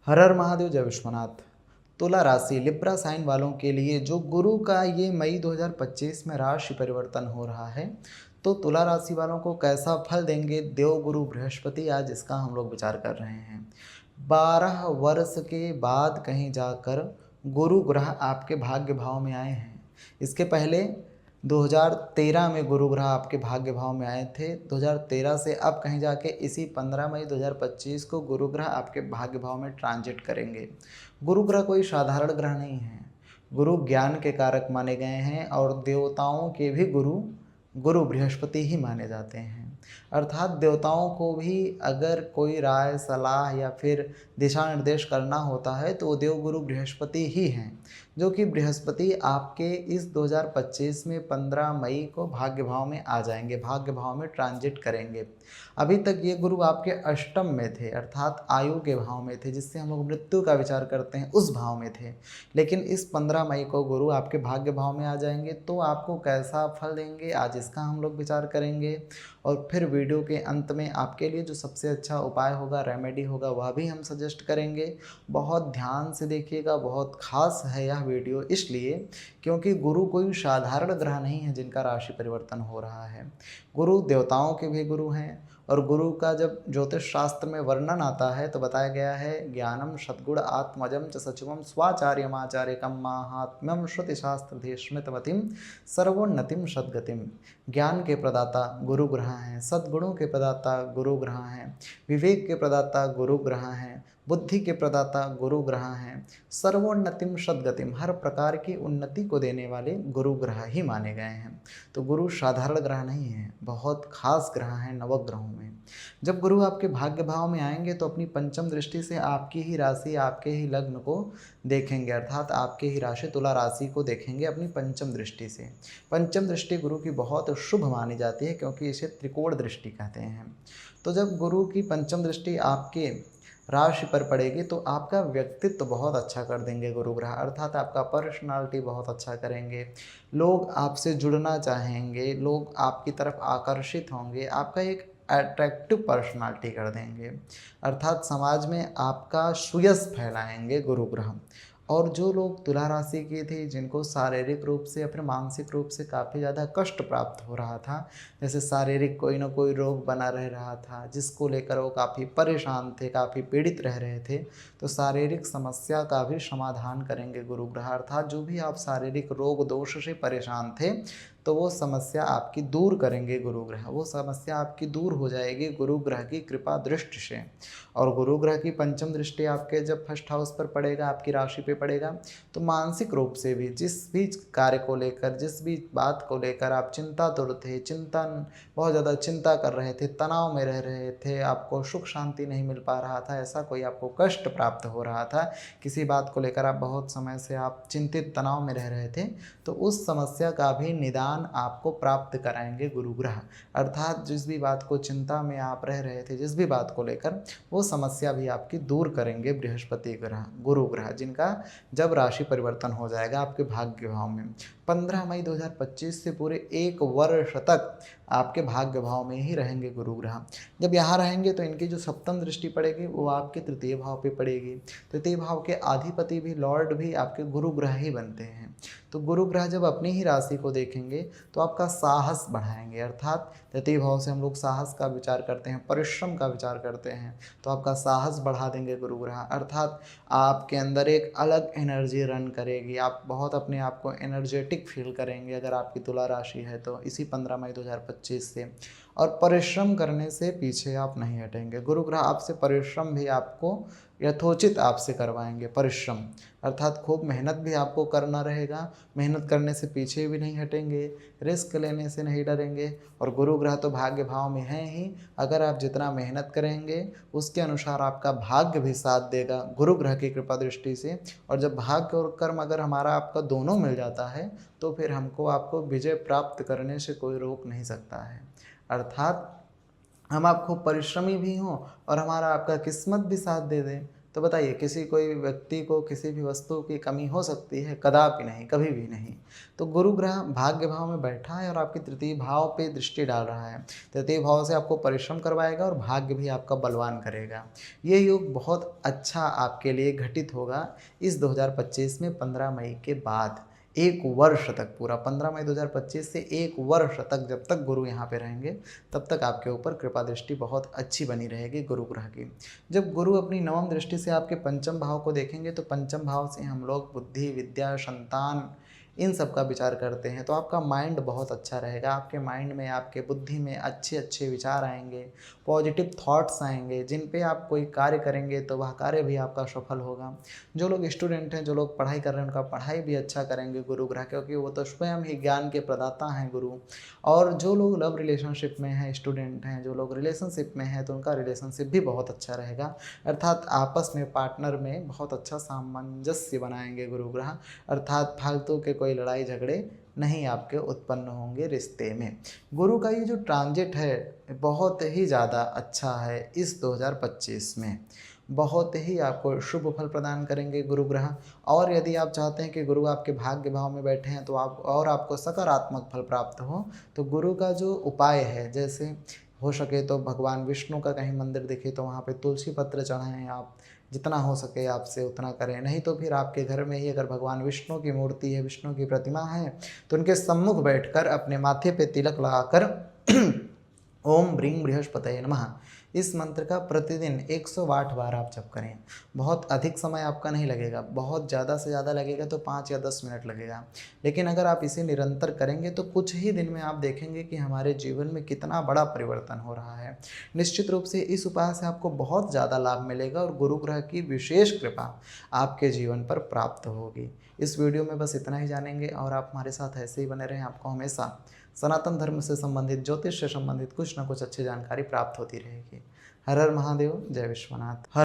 हर हर महादेव, जय विश्वनाथ। तुला राशि लिब्रा साइन वालों के लिए जो गुरु का ये मई 2025 में राशि परिवर्तन हो रहा है, तो तुला राशि वालों को कैसा फल देंगे देव गुरु बृहस्पति, आज इसका हम लोग विचार कर रहे हैं। 12 वर्ष के बाद कहीं जाकर गुरु ग्रह आपके भाग्य भाव में आए हैं। इसके पहले 2013 में गुरु ग्रह आपके भाग्य भाव में आए थे। 2013 से अब कहीं जाके इसी 15 मई 2025 को गुरु ग्रह आपके भाग्य भाव में ट्रांजिट करेंगे। गुरु ग्रह कोई साधारण ग्रह नहीं है। गुरु ज्ञान के कारक माने गए हैं और देवताओं के भी गुरु गुरु बृहस्पति ही माने जाते हैं। अर्थात देवताओं को भी अगर कोई राय, सलाह या फिर दिशा निर्देश करना होता है तो देव गुरु बृहस्पति ही हैं, जो कि बृहस्पति आपके इस 2025 में 15 मई को भाग्य भाव में आ जाएंगे, भाग्य भाव में ट्रांजिट करेंगे। अभी तक ये गुरु आपके अष्टम में थे, अर्थात आयु के भाव में थे, जिससे हम लोग मृत्यु का विचार करते हैं, उस भाव में थे। लेकिन इस 15 मई को गुरु आपके भाग्य भाव में आ जाएंगे, तो आपको कैसा फल देंगे आज इसका हम लोग विचार करेंगे। और फिर वीडियो के अंत में आपके लिए जो सबसे अच्छा उपाय होगा, रेमेडी होगा, वह भी हम सजेस्ट करेंगे। बहुत ध्यान से देखिएगा, बहुत खास है यह वीडियो इसलिए क्योंकि गुरु कोई साधारण ग्रह नहीं है जिनका राशि परिवर्तन हो रहा है। गुरु देवताओं के भी गुरु हैं और गुरु का जब ज्योतिष शास्त्र में वर्णन आता है तो बताया गया है, ज्ञानम सद्गुण आत्मजम च सचिवम स्वाचार्यमाचार्यकम माहात्म्यम श्रुति शास्त्र स्मृतमतिम सर्वोन्नतिम सद्गतिम। ज्ञान के प्रदाता गुरु ग्रह हैं, सद्गुणों के प्रदाता गुरु ग्रह हैं, विवेक के प्रदाता गुरु ग्रह हैं, बुद्धि के प्रदाता गुरु ग्रह हैं, सर्वोन्नतिम सद्गतिम, हर प्रकार की उन्नति को देने वाले गुरु ग्रह ही माने गए हैं। तो गुरु साधारण ग्रह नहीं है, बहुत खास ग्रह हैं नवग्रहों में। जब गुरु आपके भाग्य भाव में आएंगे तो अपनी पंचम दृष्टि से आपकी ही राशि, आपके ही लग्न को देखेंगे, अर्थात आपके ही राशि तुला राशि को देखेंगे अपनी पंचम दृष्टि से। पंचम दृष्टि गुरु की बहुत शुभ मानी जाती है क्योंकि इसे त्रिकोण दृष्टि कहते हैं। तो जब गुरु की पंचम दृष्टि आपके राशि पर पड़ेगी तो आपका व्यक्तित्व तो बहुत अच्छा कर देंगे गुरु ग्रह, अर्थात आपका पर्सनालिटी बहुत अच्छा करेंगे। लोग आपसे जुड़ना चाहेंगे, लोग आपकी तरफ आकर्षित होंगे, आपका एक अट्रैक्टिव पर्सनालिटी कर देंगे, अर्थात समाज में आपका सुयश फैलाएंगे गुरु ग्रह। और जो लोग तुला राशि के थे, जिनको शारीरिक रूप से या फिर मानसिक रूप से काफ़ी ज़्यादा कष्ट प्राप्त हो रहा था, जैसे शारीरिक कोई ना कोई रोग बना रह रहा था जिसको लेकर वो काफ़ी परेशान थे, काफ़ी पीड़ित रह रहे थे, तो शारीरिक समस्या का भी समाधान करेंगे गुरु ग्रह। अर्थात जो भी आप शारीरिक रोग दोष से परेशान थे तो वो समस्या आपकी दूर करेंगे गुरु ग्रह, वो समस्या आपकी दूर हो जाएगी गुरु ग्रह की कृपा दृष्टि से। और गुरु ग्रह की पंचम दृष्टि आपके जब फर्स्ट हाउस पर पड़ेगा, आपकी राशि पे पड़ेगा, तो मानसिक रूप से भी जिस भी कार्य को लेकर, जिस भी बात को लेकर आप चिंतातुर थे, चिंतन बहुत ज़्यादा चिंता कर रहे थे, तनाव में रह रहे थे, आपको सुख शांति नहीं मिल पा रहा था, ऐसा कोई आपको कष्ट प्राप्त हो रहा था, किसी बात को लेकर आप बहुत समय से आप चिंतित तनाव में रह रहे थे, तो उस समस्या का भी निदान आपको प्राप्त कराएंगे गुरु ग्रह। अर्थात जिस भी बात को चिंता में आप रह रहे थे, जिस भी बात को लेकर, वो समस्या भी आपकी दूर करेंगे बृहस्पति ग्रह, गुरु ग्रह, जिनका जब राशि परिवर्तन हो जाएगा आपके भाग्य भाव में 15 मई 2025 से पूरे 1 वर्ष तक आपके भाग्य भाव में ही रहेंगे गुरु ग्रह। जब यहाँ रहेंगे तो इनकी जो सप्तम दृष्टि पड़ेगी वो आपके तृतीय भाव पे पड़ेगी। तृतीय भाव के अधिपति भी, लॉर्ड भी आपके गुरु ग्रह ही बनते हैं। तो गुरु ग्रह जब अपनी ही राशि को देखेंगे तो आपका साहस बढ़ाएंगे, अर्थात तृतीय भाव से हम लोग साहस का विचार करते हैं, परिश्रम का विचार करते हैं, तो आपका साहस बढ़ा देंगे गुरु ग्रह। अर्थात आपके अंदर एक अलग एनर्जी रन करेगी, आप बहुत अपने आप को एनर्जेटिक फील करेंगे अगर आपकी तुला राशि है तो, इसी 15 मई 2025 से। और परिश्रम करने से पीछे आप नहीं हटेंगे। गुरु ग्रह आपसे परिश्रम भी आपको यथोचित आपसे करवाएंगे, परिश्रम अर्थात खूब मेहनत भी आपको करना रहेगा, मेहनत करने से पीछे भी नहीं हटेंगे, रिस्क लेने से नहीं डरेंगे। और गुरु ग्रह तो भाग्य भाव में है ही, अगर आप जितना मेहनत करेंगे उसके अनुसार आपका भाग्य भी साथ देगा गुरु ग्रह की कृपा दृष्टि से। और जब भाग्य और कर्म अगर हमारा आपका दोनों मिल जाता है तो फिर हमको आपको विजय प्राप्त करने से कोई रोक नहीं सकता है। अर्थात हम आपको परिश्रमी भी हों और हमारा आपका किस्मत भी साथ दे दें तो बताइए किसी कोई व्यक्ति को किसी भी वस्तु की कमी हो सकती है? कदापि नहीं, कभी भी नहीं। तो गुरु ग्रह भाग्य भाव में बैठा है और आपकी तृतीय भाव पे दृष्टि डाल रहा है। तृतीय भाव से आपको परिश्रम करवाएगा और भाग्य भी आपका बलवान करेगा। ये योग बहुत अच्छा आपके लिए घटित होगा इस 2025 में 15 मई के बाद। 1 वर्ष तक, पूरा 15 मई 2025 से 1 वर्ष तक जब तक गुरु यहाँ पे रहेंगे, तब तक आपके ऊपर कृपा दृष्टि बहुत अच्छी बनी रहेगी गुरु ग्रह की। जब गुरु अपनी नवम दृष्टि से आपके पंचम भाव को देखेंगे, तो पंचम भाव से हम लोग बुद्धि, विद्या, संतान, इन सब का विचार करते हैं। तो आपका माइंड बहुत अच्छा रहेगा। आपके माइंड में, आपके बुद्धि में अच्छे अच्छे विचार आएंगे, पॉजिटिव थॉट्स आएंगे, जिन पे आप कोई कार्य करेंगे तो वह कार्य भी आपका सफल होगा। जो लोग स्टूडेंट हैं, जो लोग पढ़ाई कर रहे हैं, उनका पढ़ाई भी अच्छा करेंगे गुरु ग्रह, क्योंकि वो तो स्वयं ही ज्ञान के प्रदाता हैं गुरु। और जो लोग लव रिलेशनशिप में हैं, स्टूडेंट हैं, जो लोग रिलेशनशिप में हैं, तो उनका रिलेशनशिप भी बहुत अच्छा रहेगा। अर्थात आपस में, पार्टनर में बहुत अच्छा सामंजस्य बनाएंगे गुरु ग्रह। अर्थात फालतू के कोई लड़ाई झगड़े नहीं आपके उत्पन्न होंगे रिश्ते में। गुरु का ये जो ट्रांजिट है बहुत ही ज़्यादा अच्छा है इस 2025 में। बहुत ही आपको शुभ फल प्रदान करेंगे गुरु ग्रह। और यदि आप चाहते हैं कि गुरु आपके भाग्य भाव में बैठे हैं तो आपको सकारात्मक फल प्राप्त हो, तो गुरु का जो उपाय है, जैसे हो सके तो भगवान विष्णु का कहीं मंदिर दिखे तो वहाँ पे तुलसी पत्र चढ़ाएं आप। जितना हो सके आपसे उतना करें। नहीं तो फिर आपके घर में ही अगर भगवान विष्णु की मूर्ति है, विष्णु की प्रतिमा है, तो उनके सम्मुख बैठकर अपने माथे पे तिलक लगाकर ओम ब्रीं बृहस्पतये नमः इस मंत्र का प्रतिदिन 108 बार आप जप करें। बहुत अधिक समय आपका नहीं लगेगा, बहुत ज़्यादा से ज़्यादा लगेगा तो 5 या 10 मिनट लगेगा। लेकिन अगर आप इसे निरंतर करेंगे तो कुछ ही दिन में आप देखेंगे कि हमारे जीवन में कितना बड़ा परिवर्तन हो रहा है। निश्चित रूप से इस उपाय से आपको बहुत ज़्यादा लाभ मिलेगा और गुरु ग्रह की विशेष कृपा आपके जीवन पर प्राप्त होगी। इस वीडियो में बस इतना ही जानेंगे और आप हमारे साथ ऐसे ही बने रहें। आपको हमेशा सनातन धर्म से संबंधित, ज्योतिष से संबंधित कुछ ना कुछ अच्छी जानकारी प्राप्त होती रहेगी। हर हर महादेव, जय विश्वनाथ।